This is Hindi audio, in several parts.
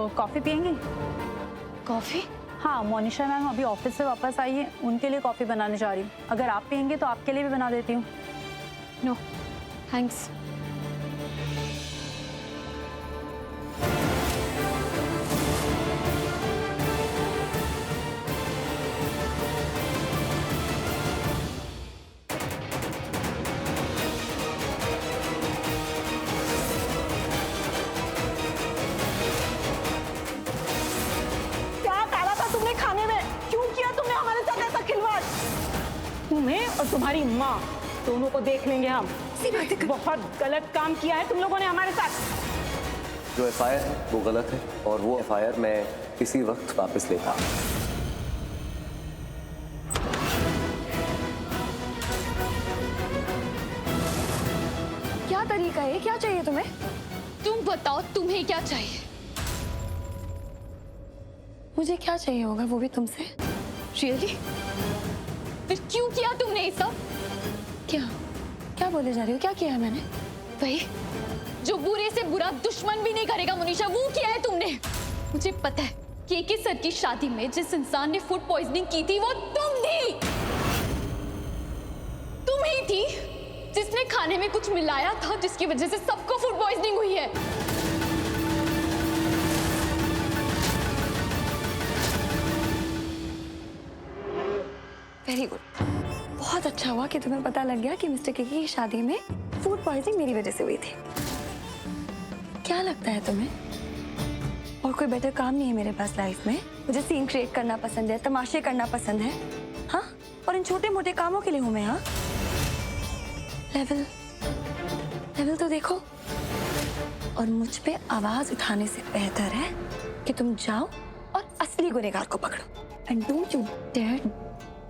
कॉफ़ी पियेंगी? कॉफी? हाँ, मोनिशा मैम अभी ऑफिस से वापस आई है, उनके लिए कॉफ़ी बनाने जा रही हूँ। अगर आप पियेंगे तो आपके लिए भी बना देती हूँ। No thanks. तुम्हें और तुम्हारी माँ दोनों को देख लेंगे हम। बहुत गलत काम किया है तुम लोगों ने हमारे साथ। जो एफआईआर है वो गलत है और वो एफआईआर मैं किसी वक्त वापस लेता। क्या तरीका है? क्या चाहिए तुम्हें? तुम बताओ तुम्हें क्या चाहिए? मुझे क्या चाहिए होगा वो भी तुमसे? रियली? फिर क्यों किया तुमने ये सब? क्या क्या बोले जा रही हो? क्या किया है मैंने? वही जो बुरे से बुरा दुश्मन भी नहीं करेगा मुनीशा, वो किया है तुमने। मुझे पता है केके सर की शादी में जिस इंसान ने फूड पॉइजनिंग की थी वो तुम थी। तुम ही थी जिसने खाने में कुछ मिलाया था जिसकी वजह से सबको फूड पॉइजनिंग हुई है। वेरी गुड, बहुत अच्छा हुआ कि तुम्हें पता लग गया कि मिस्टर केके की शादी में फूड पॉइजनिंग मेरी वजह से हुई थी। क्या लगता है तुम्हें और कोई बेटर काम नहीं है मेरे पास लाइफ में? मुझे सीन क्रिएट करना पसंद है, तमाशे करना पसंद है, हाँ? और इन छोटे मोटे कामों के लिए हूं मैं, हाँ? लेवल तो देखो। और मुझ पे आवाज उठाने से बेहतर है कि तुम जाओ और असली गुनहगार को पकड़ो। And don't you dare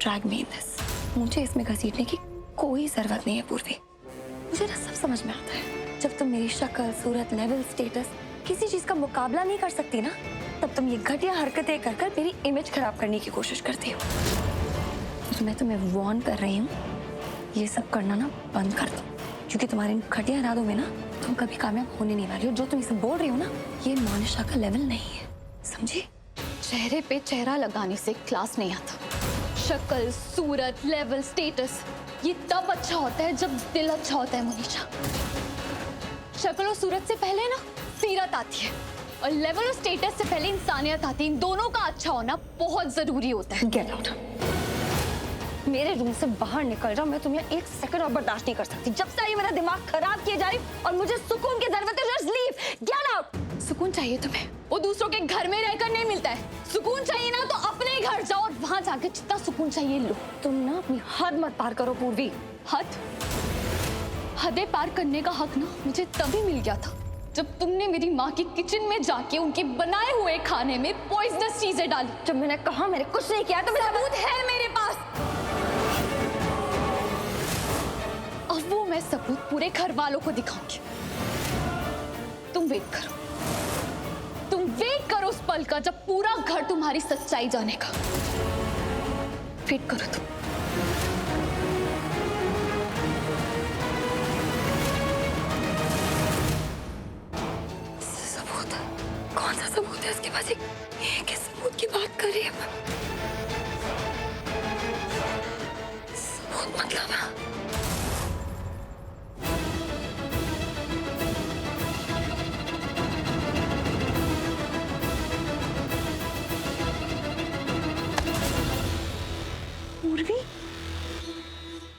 drag me in this. मुझे इसमें घसीटने की कोई जरूरत नहीं है पूर्वी। मुझे ना सब समझ में आता है। जब तुम मेरी शक्ल, सूरत, लेवल, स्टेटस किसी चीज का मुकाबला नहीं कर सकती ना, तब तुम ये घटिया हरकतें कर कर मेरी इमेज खराब करने की कोशिश करती हो। तो मैं तुम्हें वार्न कर रही हूँ, ये सब करना ना बंद कर दो, क्योंकि तुम्हारे इन घटिया इरादों में ना तुम कभी कामयाब होने नहीं वाली हो। जो तुम इसे बोल रही हो ना, ये मोनिशा का लेवल नहीं है, समझी? चेहरे पे चेहरा लगाने से क्लास नहीं आता। शक्ल, सूरत, लेवल, स्टेटस ये तब अच्छा होता है जब दिल अच्छा होता है मुनीशा। शक्ल और सूरत से पहले ना सीरत आती है और लेवल और स्टेटस से पहले इंसानियत आती है। इन दोनों का अच्छा होना बहुत जरूरी होता है। गेट आउट, मेरे रूम से बाहर निकल जाओ। मैं तुम्हें एक सेकंड और बर्दाश्त नहीं कर सकती। जब से आई मेरा दिमाग खराब किए जा रही और मुझे सुकून की जरूरत है। Just leave, get out. सुकून चाहिए तुम्हें? वो दूसरों के घर में रहकर नहीं मिलता है। सुकून चाहिए ना तो अपने घर जाओ और वहां जाके जितना सुकून चाहिए लो। तुम ना अपनी हद मत पार करो पूर्वी। हदें पार करने का हक ना मुझे तभी मिल गया था जब तुमने मेरी माँ की किचन में जाके उनके बनाए हुए खाने में पॉइजनस चीजें डाली। जब मैंने कहा मैंने कुछ नहीं किया तो सबूत है मेरे पास। अब वो मैं सबूत पूरे घर वालों को दिखाऊंगी। तुम वेट करो, तुम वेट करो उस पल का जब पूरा घर तुम्हारी सच्चाई जानेगा। वेट करो तुम। सबूत? कौन सा सबूत है इसके पास? ये किस सबूत की बात कर रही है? सबूत मतलब पूर्वी?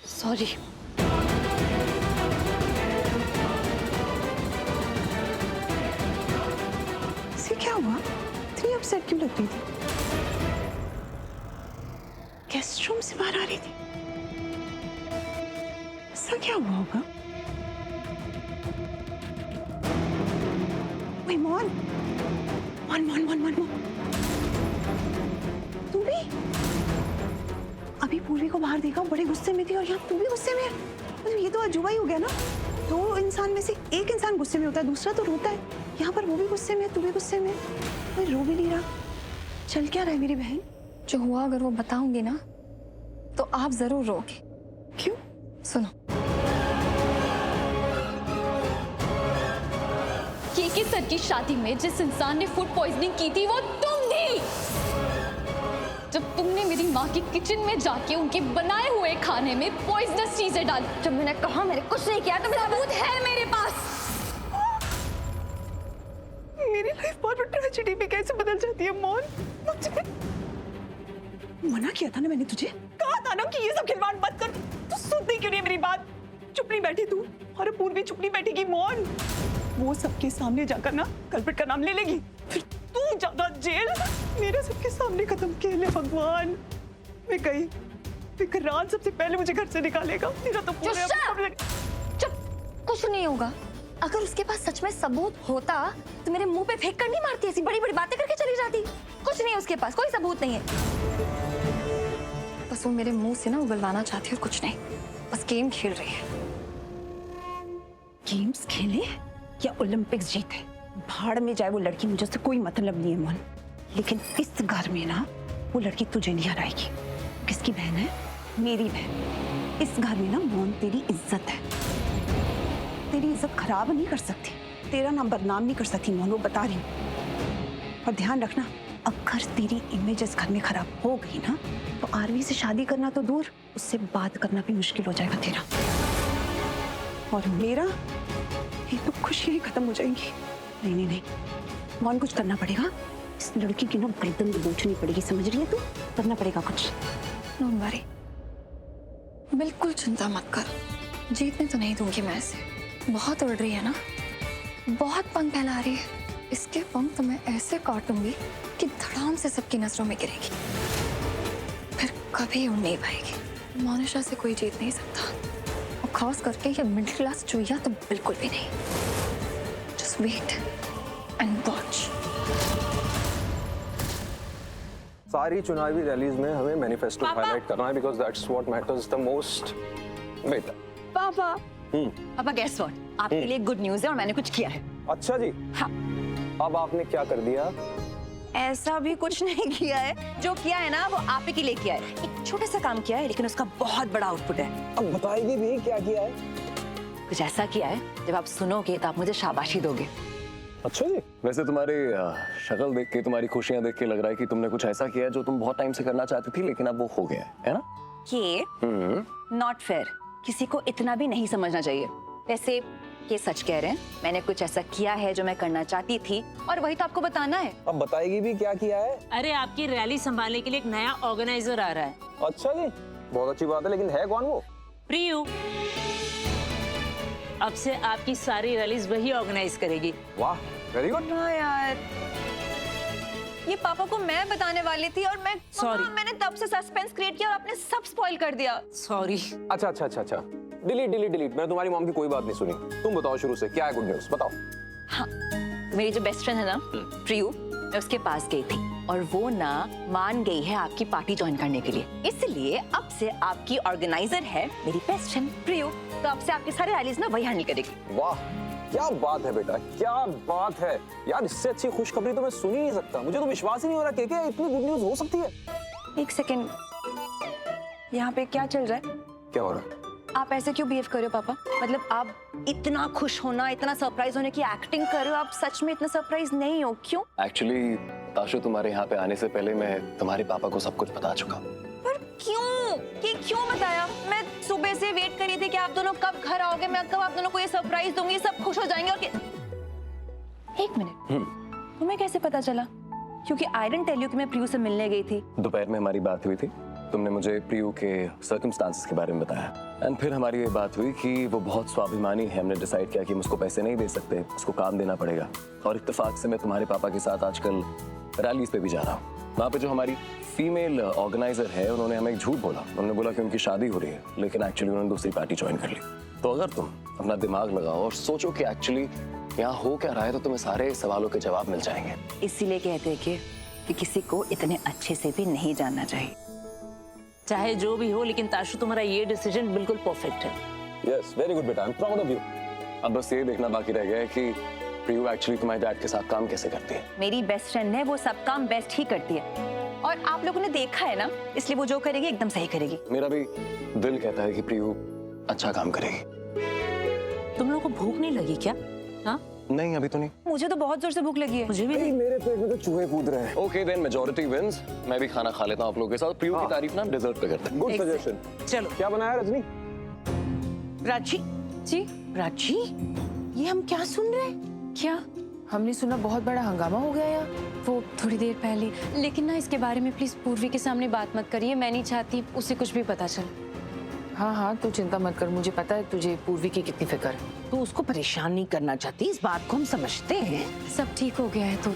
सॉरी। इसे क्या हुआ? इतनी अपसेट क्यों लग रही थी? गेस्ट रूम से बाहर आ रही थी। ऐसा क्या हुआ होगा? Wait, Mon, तू भी? अभी पूर्वी को बाहर देखा, बड़े गुस्से में थी और यहाँ तू भी गुस्से में है। मतलब ये तो अजूबा ही हो गया ना। दो इंसान में से एक इंसान गुस्से में होता है, दूसरा तो रोता है। यहाँ पर वो भी गुस्से में है, तू भी गुस्से में है, कोई रो भी नहीं रहा। चल क्या रहा है मेरी बहन? जो हुआ अगर वो बताऊंगी ना तो आप जरूर रोगे। क्यों? सुनो, आपके सर की शादी में जिस इंसान ने फूड पॉइजनिंग की थी वो तुम थी। जब तुमने मेरी माँ की किचन में जाके उनके बनाए हुए खाने में पॉइजनस चीजें डाली। जब मैंने कहा मैंने कुछ नहीं किया तो सबूत है मेरे पास। मेरी लाइफ बहुत बड़ी ट्रेजेडी में कैसे बदल जाती है मोहन। मुझे मना किया था ना मैंने तुझे, कहा था ना कि ये सब खिलवाड़ मत कर। तू सुनती क्यों नहीं मेरी बात? चुप नहीं बैठी तू, और पूर्वी चुप नहीं बैठेगी मोहन। वो सबके सामने जाकर ना कल्प्रिट का नाम ले लेगी, फिर तू ज्यादा जेल मेरे सबके सामने खत्म किए ले भगवान। मैं गई विक्रांत सबसे पहले मुझे घर से निकालेगा। मेरा तो पूरे चुप, कुछ नहीं होगा। अगर उसके पास सच में सबूत होता तो मेरे मुंह पे फेंक कर नहीं मारती, ऐसी बड़ी बड़ी बातें करके चली जाती। कुछ नहीं है उसके पास, कोई सबूत नहीं है। बस वो मेरे मुंह से ना उगलवाना चाहती है और कुछ नहीं। बस गेम खेल रही है। गेम्स खेले या ओलंपिक्स जीते, भाड़ में जाए वो लड़की, मुझे उससे कोई मतलब नहीं है मोहन। लेकिन इस घर में ना वो लड़की तुझे नहीं हराएगी। किसकी बहन है? मेरी बहन। इस घर में ना मोहन तेरी इज्जत है, तेरी इज्जत खराब नहीं कर सकती, तेरा नाम बदनाम नहीं कर सकती मोहन, वो बता रही हूँ। और ध्यान रखना, अगर तेरी इमेज इस घर में खराब हो गई ना तो आरवी से शादी करना तो दूर, उससे बात करना भी मुश्किल हो जाएगा तेरा। और मेरा ये तो खुशियां ही खत्म हो जाएंगी। नहीं नहीं नहीं मोहन, कुछ करना पड़ेगा। इस लड़की की ना गर्दन दबोचनी पड़ेगी, समझ रही है तू? करना पड़ेगा कुछ। डोंट वरी, बिल्कुल चिंता मत कर। जीतने तो नहीं दूंगी मैं इसे। बहुत उड़ रही है ना, बहुत पंख फैला रही है। इसके पंख तो मैं ऐसे काटूंगी कि धड़ाम से सबकी नजरों में गिरेगी, फिर कभी उड़ नहीं पाएगी। मोनिशा से कोई जीत नहीं सकता, और खास करके ये मिडिल क्लास चुईया तो बिल्कुल भी नहीं। Just wait and watch. सारी चुनावी रैलीज में हमें मैनिफेस्टो हाईलाइट करना है because that's what matters the most. बेटा पापा, पापा गेस व्हाट, आपके लिए गुड न्यूज है और मैंने कुछ किया है। अच्छा जी। हाँ। अब आपने क्या कर दिया? ऐसा भी कुछ नहीं किया है, जो किया है ना वो आप ही के लिए किया है। एक छोटा सा काम किया है लेकिन उसका बहुत बड़ा आउटपुट है। अब बताइए भी क्या किया है? कुछ ऐसा किया है जब आप सुनोगे तो आप मुझे शाबाशी दोगे। अच्छा जी। वैसे तुम्हारी शक्ल देख के, तुम्हारी खुशियां देख के लग रहा है कि तुमने कुछ ऐसा किया जो तुम बहुत टाइम से करना चाहती थी लेकिन अब वो हो गया है ना? ये नॉट फेयर, किसी को इतना भी नहीं समझना चाहिए। वैसे ये सच कह रहे हैं, मैंने कुछ ऐसा किया है जो मैं करना चाहती थी और वही तो आपको बताना है। अब बताएगी भी क्या किया है? अरे आपकी रैली संभालने के लिए एक नया ऑर्गेनाइजर आ रहा है। अच्छा जी, बहुत अच्छी बात है, लेकिन है कौन वो? प्रियू। अब से आपकी सारी रैलीज वही ऑर्गेनाइज करेगी। वाह, वेरी गुड। हाँ यार, ये पापा को मैं बताने वाली थी और मैं Sorry. मैंने तब से सस्पेंस क्रिएट किया और आपने सब स्पॉइल कर दिया। सॉरी। अच्छा अच्छा अच्छा अच्छा, डिलीट। मैंने तुम्हारी मॉम की कोई बात नहीं सुनी। तुम बताओ शुरू से, क्या है गुड न्यूज़? बताओ। हाँ, मेरी जो बेस्ट फ्रेंड है ना प्रियू, मैं उसके पास गई थी और वो ना मान गई है आपकी पार्टी ज्वाइन करने के लिए। इसलिए अब से आपकी ऑर्गेनाइजर है मेरी बेस्ट फ्रेंड प्रियू, तो अब से आपके सारे रैलीज ना वही हैंडल करेगी। वाह, क्या बात है बेटा, क्या बात है यार। इससे अच्छी खुशखबरी तो मैं सुन ही नहीं सकता। मुझे तो विश्वास ही नहीं हो रहा कि क्या इतनी गुड न्यूज़ हो सकती है। एक सेकेंड, यहाँ पे क्या चल रहा है? क्या हो रहा है? आप ऐसे क्यों बिहेव कर रहे हो पापा? मतलब आप इतना खुश होना, इतना सरप्राइज होने की एक्टिंग कर रहे हो, आप सच में इतना सरप्राइज नहीं हो, क्यों? एक्चुअली ताशु, तुम्हारे यहाँ पे आने से पहले मैं तुम्हारे पापा को सब कुछ बता चुका। पर क्यों? ये क्यों बताया? मैं सुबह से वेट कर रही थी कि आप दोनों कब घर आओगे, मैं कब आप दोनों को ये सरप्राइज दूंगी, सब खुश हो जाएंगे। और एक मिनट, तुम्हें कैसे पता चला? क्योंकि आई डिडंट टेल यू कि मैं प्रियू से मिलने गई थी। दोपहर में हमारी बात हुई थी, तुमने मुझे प्रियू के सर्कमस्टांसेस के बारे में बताया एंड फिर हमारी ये बात हुई कि वो बहुत स्वाभिमानी है। हमने डिसाइड किया कि हम उसको पैसे नहीं दे सकते, उसको काम देना पड़ेगा। और इत्तेफाक से मैं तुम्हारे पापा के साथ आजकल रैलीज पे भी जा रहा हूँ। वहाँ पे जो हमारी फीमेल ऑर्गेनाइजर है, उन्होंने हमें एक झूठ बोला। उन्होंने बोला कि उनकी शादी हो रही है, लेकिन एक्चुअली उन्होंने दूसरी पार्टी ज्वाइन कर ली। तो अगर तुम अपना दिमाग लगाओ और सोचो कि एक्चुअली यहाँ हो क्या रहा है, तो तुम्हें सारे सवालों के जवाब मिल जाएंगे। इसीलिए कहते हैं कि किसी को इतने अच्छे से भी नहीं जानना चाहिए। चाहे जो भी हो, लेकिन ताशु तुम्हारा ये डिसीजन बिल्कुल परफेक्ट है। यस, वेरी गुड बेटा, I am proud of you. अब बस ये देखना बाकी रह गया है कि प्रियू एक्चुअली तुम्हारे डैड के साथ काम कैसे करती है। मेरी बेस्ट फ्रेंड है, वो सब काम बेस्ट ही करती है और आप लोगों ने देखा है ना, इसलिए वो जो करेगी एकदम सही करेगी। मेरा भी दिल कहता है कि प्रियू अच्छा काम करेगी। तुम लोगों को भूख नहीं लगी क्या? हाँ? नहीं अभी तो नहीं। मुझे तो बहुत जोर से भूख लगी है। मुझे भी मेरे पेट में तो चूहे कूद रहे हैं। Okay then majority wins. मैं भी खाना खा लेता हूँ आप लोगों के साथ। प्रियो की तारीफ ना डिजर्ट पे करते हैं। Good suggestion. चलो। क्या बनाया रजनी? राजी जी राजी, ये हम क्या सुन रहे हैं? क्या? हमने सुना बहुत बड़ा हंगामा हो गया यार। वो थोड़ी देर पहले, लेकिन ना इसके बारे में प्लीज पूर्वी के सामने बात मत करिए। मैं नहीं चाहती उसे कुछ भी पता चले। हाँ हाँ, तू चिंता मत कर, मुझे पता है तुझे पूर्वी की कितनी फिक्र है। तू उसको परेशान नहीं करना चाहती, इस बात को हम समझते हैं। सब ठीक हो गया है तो।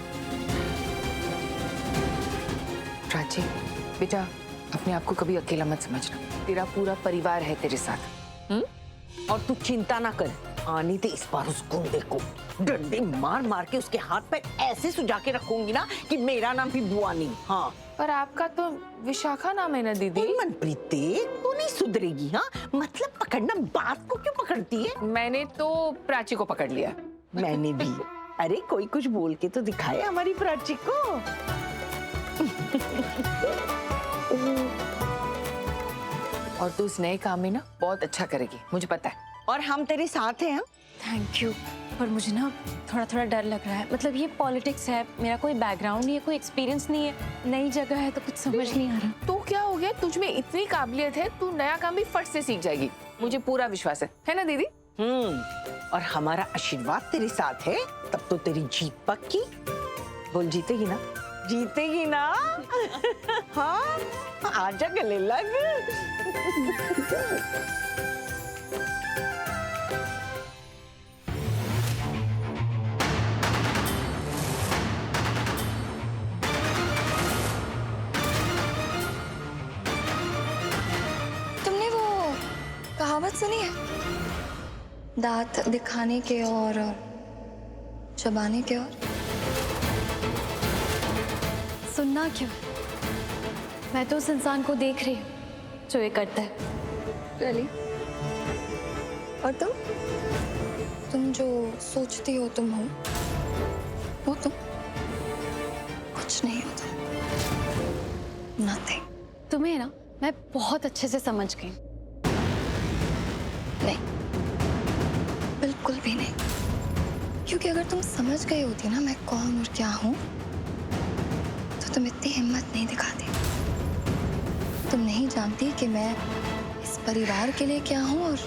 प्राची बेटा, अपने आप को कभी अकेला मत समझना। तेरा पूरा परिवार है तेरे साथ। और तू चिंता ना कर, आने दे इस बार उस गुंडे को। डंडे मार मार के उसके हाथ पैर ऐसे सुजा के रखूंगी ना कि मेरा नाम भी बुआ नहीं। हाँ, पर आपका तो विशाखा नाम है ना दीदी। मनप्रीत तू नहीं सुधरेगी। हाँ, मतलब पकड़ना, बात को क्यों पकड़ती है? मैंने तो प्राची को पकड़ लिया। मैंने भी। अरे कोई कुछ बोल के तो दिखाए हमारी प्राची को। और तू इस नए काम में ना बहुत अच्छा करेगी, मुझे पता है। और हम तेरे साथ हैं। Thank you. पर मुझे ना थोड़ा थोड़ा डर लग रहा है। मतलब ये पॉलिटिक्स है, मेरा कोई बैकग्राउंड नहीं है, कोई एक्सपीरियंस नहीं है, नई जगह है तो कुछ समझ नहीं आ रहा। तो क्या हो गया, तुझ में इतनी काबिलियत है, तू नया काम भी फट से सीख जाएगी, मुझे पूरा विश्वास है ना दीदी? और हमारा आशीर्वाद तेरे साथ है, तब तो तेरी जीत पक्की। बोल जीतेगी ना? जीतेगी ना? हाँ, आजा गले लग। तुमने वो कहावत सुनी है, दांत दिखाने के और चबाने के और? सुनना क्यों? मैं तो उस इंसान को देख रही हूँ जो ये करता है। Really? और तुम जो सोचती हो तुम हो, वो तुम कुछ नहीं हो तुम। Nothing. तुम्हें ना मैं बहुत अच्छे से समझ गई। नहीं, बिल्कुल भी नहीं। क्योंकि अगर तुम समझ गई होती ना मैं कौन और क्या हूं, तो तुम इतनी हिम्मत नहीं दिखाती। तुम नहीं जानती कि मैं इस परिवार के लिए क्या हूं और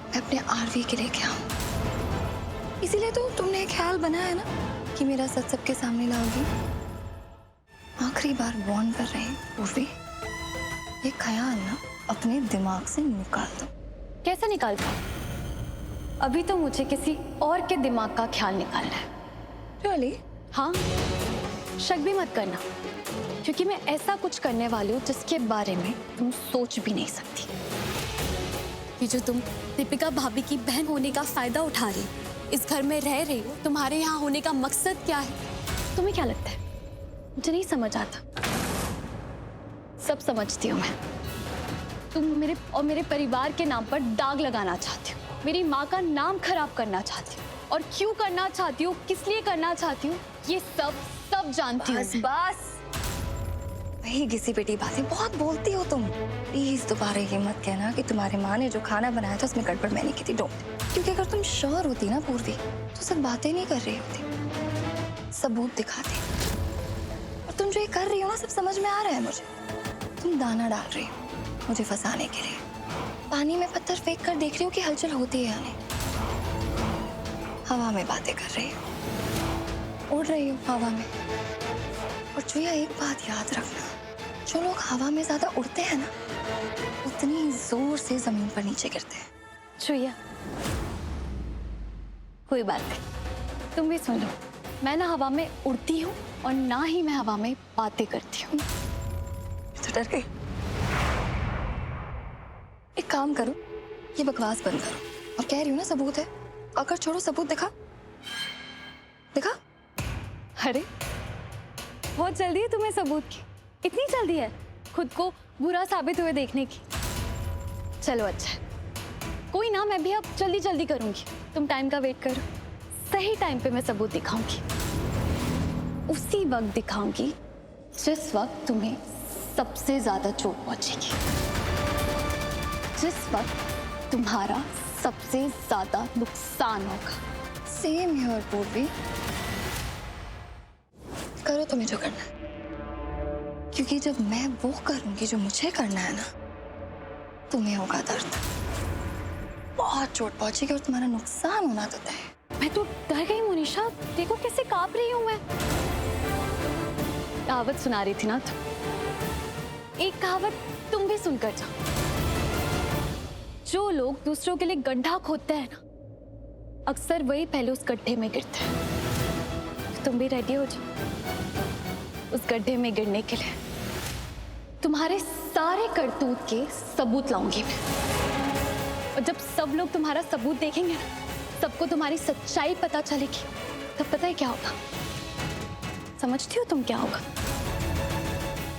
मैं अपने आरवी के लिए क्या हूं। इसीलिए तो तुमने एक ख्याल बनाया ना कि मेरा सच सबके सामने लाओगी। आखिरी बार वार्न कर रही हूं पूर्वी, ये ख्याल ना अपने दिमाग से निकाल दो। कैसे निकालता? अभी तो मुझे किसी और के दिमाग का ख्याल निकालना है। Really? हाँ, शक भी मत करना, क्योंकि मैं ऐसा कुछ करने वाली हूँ जिसके बारे में तुम सोच भी नहीं सकती। ये जो तुम दीपिका भाभी की बहन होने का फायदा उठा रही, इस घर में रह रही हो, तुम्हारे यहाँ होने का मकसद क्या है? तुम्हें क्या लगता है मुझे नहीं समझ आता? सब समझती हूँ मैं। तुम मेरे और मेरे परिवार के नाम पर दाग लगाना चाहती हो, मेरी माँ का नाम खराब करना चाहती हो, और क्यों करना चाहती हूँ, किस लिए करना चाहती हूँ, ये सब जानती हूँ। बस वही घिसी पिटी बातें बहुत बोलती हो तुम। प्लीज दोबारा ये मत कहना कि तुम्हारी माँ ने जो खाना बनाया था उसमें गड़बड़ मैंने की थी। डोंट। क्योंकि अगर तुम श्योर होती ना पूर्वी, तो सब बातें नहीं कर रही होती, सबूत दिखाती। और तुम जो ये कर रही हो ना, सब समझ में आ रहा है मुझे। तुम दाना डाल रही हो मुझे फंसाने के लिए। पानी में पत्थर फेंक कर देख रही हो कि हलचल होती है या नहीं। हवा में बातें कर रही हो, उड़ रही हो हवा में। और चुया एक बात याद रखना, जो लोग हवा में ज्यादा उड़ते हैं ना, उतनी जोर से जमीन पर नीचे गिरते हैं। छुइया, कोई बात नहीं, तुम भी सुन लो। मैं ना हवा में उड़ती हूँ और ना ही मैं हवा में बातें करती हूँ। तो डर गई? एक काम करो, ये बकवास बंद करो। और कह रही हूँ ना सबूत है, अगर छोड़ो सबूत दिखा। दिखा? अरे बहुत जल्दी है तुम्हें सबूत की, इतनी जल्दी है खुद को बुरा साबित हुए देखने की। चलो अच्छा है, कोई ना, मैं भी अब जल्दी जल्दी करूंगी। तुम टाइम का वेट करो, सही टाइम पे मैं सबूत दिखाऊंगी। उसी वक्त दिखाऊंगी जिस वक्त तुम्हें सबसे ज्यादा चोट पहुंचेगी, जिस वक्त तुम्हारा सबसे ज्यादा नुकसान होगा। सेम हियर पूर्वी। करो तुम्हें जो करना है, क्योंकि जब मैं वो करूंगी जो मुझे करना है ना, तुम्हें होगा दर्द, बहुत चोट पहुंचेगी और तुम्हारा नुकसान होना तो तय है। मैं तो डर गई मोनिशा, देखो कैसे कांप रही हूँ मैं। कहावत सुना रही थी ना तुम, एक कहावत तुम भी सुनकर जाओ। जो लोग दूसरों के लिए गड्ढा खोदते हैं ना, अक्सर वही पहले उस गड्ढे में गिरते हैं। तुम भी रेडी हो जाओ उस गड्ढे में गिरने के लिए। तुम्हारे सारे करतूत के सबूत लाऊंगी मैं, और जब सब लोग तुम्हारा सबूत देखेंगे ना, सबको तुम्हारी सच्चाई पता चलेगी, तब पता है क्या होगा? समझती हो तुम क्या होगा?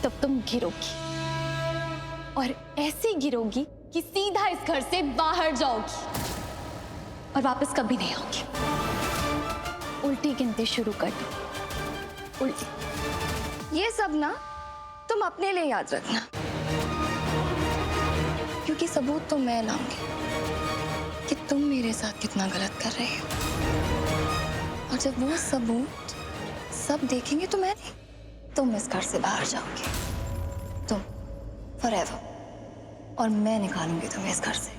तब तुम गिरोगी, और ऐसी गिरोगी कि सीधा इस घर से बाहर जाओगी और वापस कभी नहीं आओगी। उल्टी गिनती शुरू कर दो, उल्टी। ये सब ना तुम अपने लिए याद रखना, क्योंकि सबूत तो मैं लाऊंगी कि तुम मेरे साथ कितना गलत कर रहे हो। और जब वो सबूत सब देखेंगे तो मैं नहीं, तुम इस घर से बाहर जाओगे, तुम फॉरएवर, और मैं निकालूंगी तुम्हें इस घर से।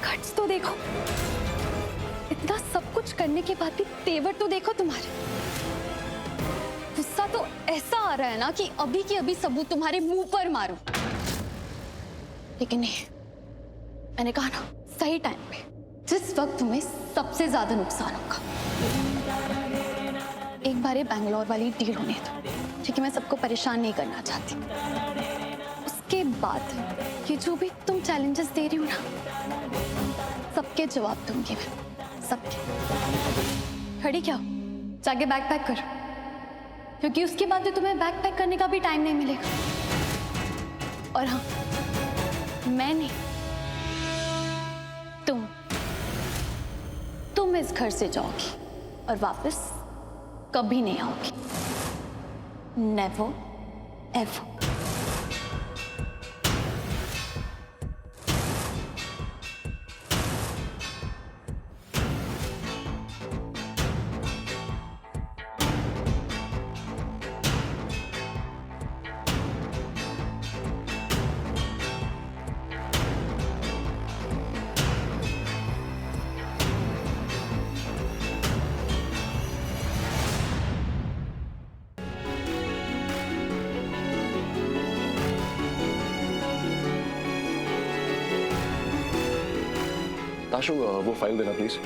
खर्च तो देखो, इतना सब कुछ करने के बाद भी तेवर तो देखो तुम्हारे। गुस्सा तो ऐसा आ रहा है ना कि अभी की अभी सबूत तुम्हारे मुंह पर मारूं। लेकिन नहीं, मैंने कहा ना, सही टाइम पे, जिस वक्त तुम्हें सबसे ज्यादा नुकसान होगा। एक बार ये बैंगलोर वाली डील होने दो, ठीक है? मैं सबको परेशान नहीं करना चाहती। उसके बाद ये जो भी तुम चैलेंजेस दे रही हो ना, सबके जवाब दूंगी मैं, सबके। खड़ी क्या हो? जाके बैग पैक करो, क्योंकि उसके बाद तो तुम्हें बैग पैक करने का भी टाइम नहीं मिलेगा। और हाँ, मैं नहीं, तुम इस घर से जाओगी और वापस कभी नहीं आओगी। Never ever. ताशु, वो फाइल देना प्लीज।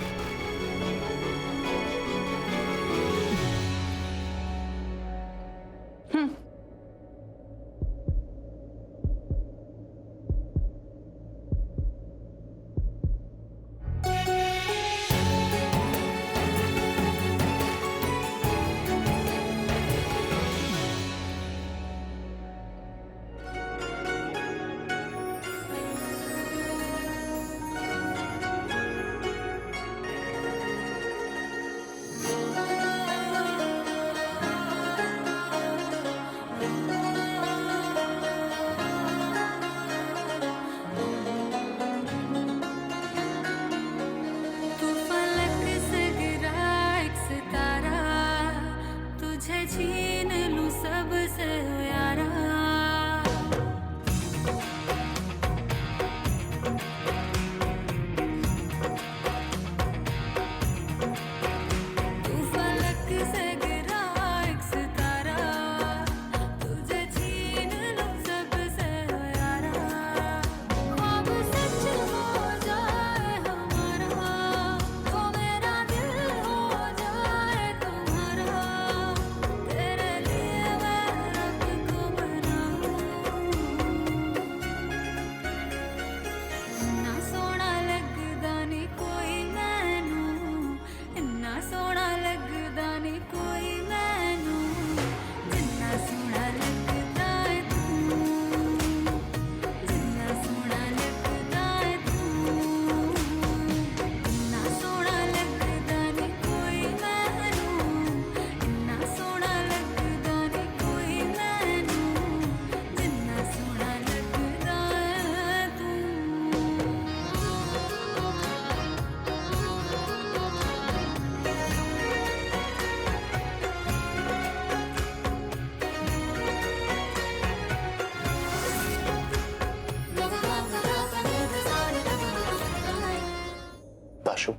ताशु,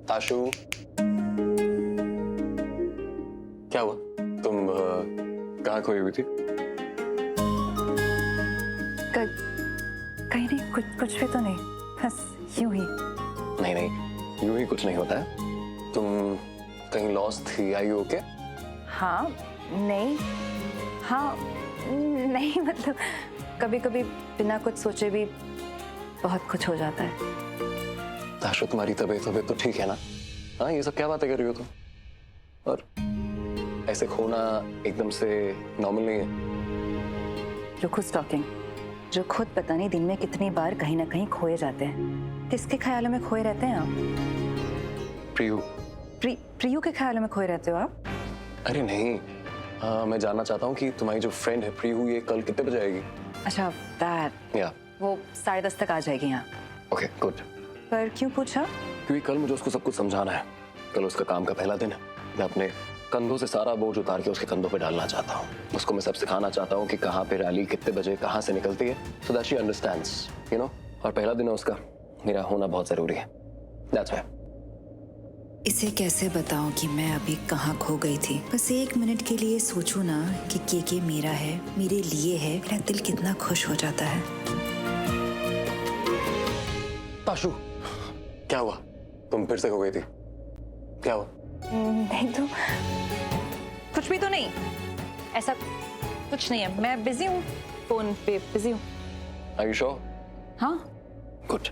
ताशु, क्या हुआ? तुम कहाँ खोई हुई थी? कहीं नहीं, कुछ भी तो नहीं, बस यूं ही। नहीं नहीं, यूं ही कुछ नहीं होता है। तुम कहीं लॉस्ट थी? आई ओके? हाँ नहीं, हाँ नहीं, मतलब कभी कभी बिना कुछ सोचे भी बहुत कुछ हो जाता है। ताशु, तुम्हारी तबीयत तो ठीक है ना? हाँ, ये सब क्या बातें कर रही हो तुम? और ऐसे खोना एकदम से नॉर्मल नहीं है। जो खुद स्टॉकिंग, जो खुद पता नहीं दिन में कितनी बार कहीं ना कहीं खोए जाते हैं। किसके ख्यालों में खोए रहते हैं आप? प्रियू। प्रियू के ख्यालों में खोए रहते हो आप? अरे नहीं, मैं जानना चाहता हूँ कि तुम्हारी जो फ्रेंड है प्रियू, ये कल कितने बजे आएगी? अच्छा, दैट, या वो 10:30 तक आ जाएगी यहाँ। Okay, good. पर क्यों पूछा? क्योंकि कल मुझे उसको सब कुछ समझाना है। कल उसका काम का पहला दिन है। मैं अपने कंधों से सारा बोझ उतार के उसके कंधों पे डालना चाहता हूँ। उसको मैं सब सिखाना चाहता हूँ कि कहाँ पे रैली कितने बजे कहाँ से निकलती है, so that she understands, you know. और पहला दिन है उसका, मेरा होना बहुत जरूरी है। That's why. इसे कैसे बताऊं कि मैं अभी कहाँ खो गई थी। बस 1 मिनट के लिए सोचूं ना कि के मेरा है, मेरे लिए है, मेरा दिल कितना खुश हो जाता है। ताशु, क्या हुआ? तुम फिर से खो गई थी? क्या हुआ? नहीं तो कुछ भी तो नहीं, ऐसा कुछ नहीं है। मैं बिजी हूँ, फोन पे बिजी हूँ। Are you sure? हाँ, गुड।